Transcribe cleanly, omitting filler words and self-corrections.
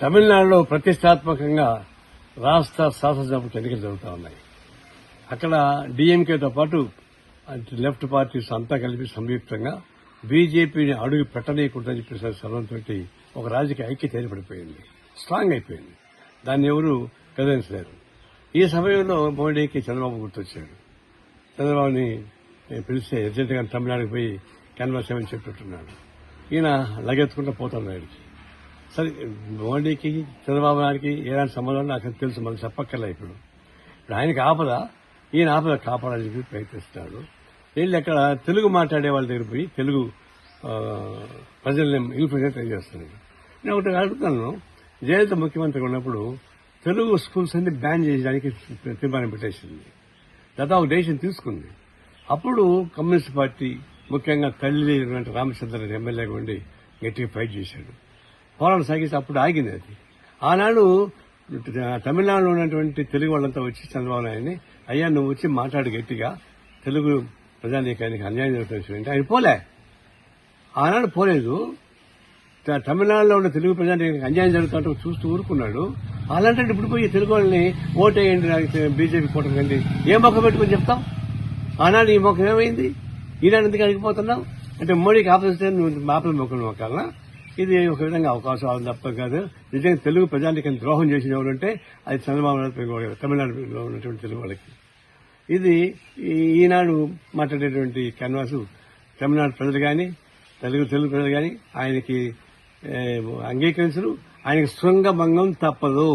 తమిళనాడులో ప్రతిష్టాత్మకంగా రాష్ట్ర శాసనసభకు ఎన్నికలు జరుగుతూ ఉన్నాయి. అక్కడ డీఎంకేతో పాటు లెఫ్ట్ పార్టీస్ అంతా కలిపి సంయుక్తంగా బీజేపీని అడుగు పెట్టనీయకూడదని చెప్పేసి సర్వంతో ఒక రాజకీయ ఐక్యత ఏర్పడిపోయింది, స్ట్రాంగ్ అయిపోయింది. దాన్ని ఎవరు కదిలించలేరు. ఈ సమయంలో మోడీకి చంద్రబాబు గుర్తొచ్చాడు. చంద్రబాబుని పిలిస్తే అర్జెంటుగా తమిళనాడుకు పోయి క్యాన్వాస్ ఏమని చెప్పినట్టున్నాడు. ఈయన లగెత్తుకుంటూ పోతాడు ఆయనకి. సరే, మోడీకి చంద్రబాబు నాయుడికి ఎలాంటి సంబంధం నాకు తెలుసు, మనకు చెప్పక్కర్లే. ఇప్పుడు ఆయనకి ఆపద, ఈయన ఆపద కాపాడాలని చెప్పి ప్రయత్నిస్తున్నాడు. వీళ్ళు అక్కడ తెలుగు మాట్లాడే వాళ్ళ దగ్గర పోయి తెలుగు ప్రజల్ని ఇన్ఫ్లుయెన్స్ ట్రై చేస్తున్నాడు. నేను ఒకటి అడుగుతాను, జయలలిత ముఖ్యమంత్రిగా ఉన్నప్పుడు తెలుగు స్కూల్స్ అన్ని బ్యాన్ చేయడానికి తీర్మానం పెట్టేసింది. దాదాపు డెసిషన్ తీసుకుంది. అప్పుడు కమ్యూనిస్ట్ పార్టీ ముఖ్యంగా తల్లి రామచంద్ర ఎమ్మెల్యేగా ఉండి గట్టిగా ఫైట్ చేశాడు, పోరాటం సాగిస్తే అప్పుడు ఆగింది అది. ఆనాడు తమిళనాడులో ఉన్నటువంటి తెలుగు వాళ్ళంతా వచ్చి చంద్రబాబు నాయుడిని, అయ్యా నువ్వు వచ్చి మాట్లాడు గట్టిగా, తెలుగు ప్రజానీకానికి అన్యాయం జరుగుతుంది. ఆయన పోలే, ఆనాడు పోలేదు. తమిళనాడులో ఉన్న తెలుగు ప్రజానీకానికి అన్యాయం జరుగుతుంటే చూస్తూ ఊరుకున్నాడు. అలాంటి ఇప్పుడు పోయి తెలుగు వాళ్ళని ఓటేయండి, బీజేపీ కూటమి ఏం మొక్క పెట్టుకుని చెప్తాం? ఆనాడు ఈ మొక్క ఏమైంది? ఈనాడు ఎందుకు అడిగిపోతున్నావు అంటే మోడీకి ఆపోజిట్ నువ్వు మాపల మొక్కలు మొక్కాలనా? ఇది ఒక విధంగా అవకాశం తప్ప కాదు. నిజంగా తెలుగు ప్రజానీకాన్ని ద్రోహం చేసిన ఎవరంటే అది చంద్రబాబు నాయుడు, తమిళనాడులో ఉన్నటువంటి తెలుగు వాళ్ళకి. ఇది ఈనాడు మాట్లాడేటువంటి క్యాన్వాసు తమిళనాడు ప్రజలు కానీ తెలుగు ప్రజలు కానీ ఆయనకి అంగీకరించరు. ఆయనకి శృంగభంగం తప్పదు.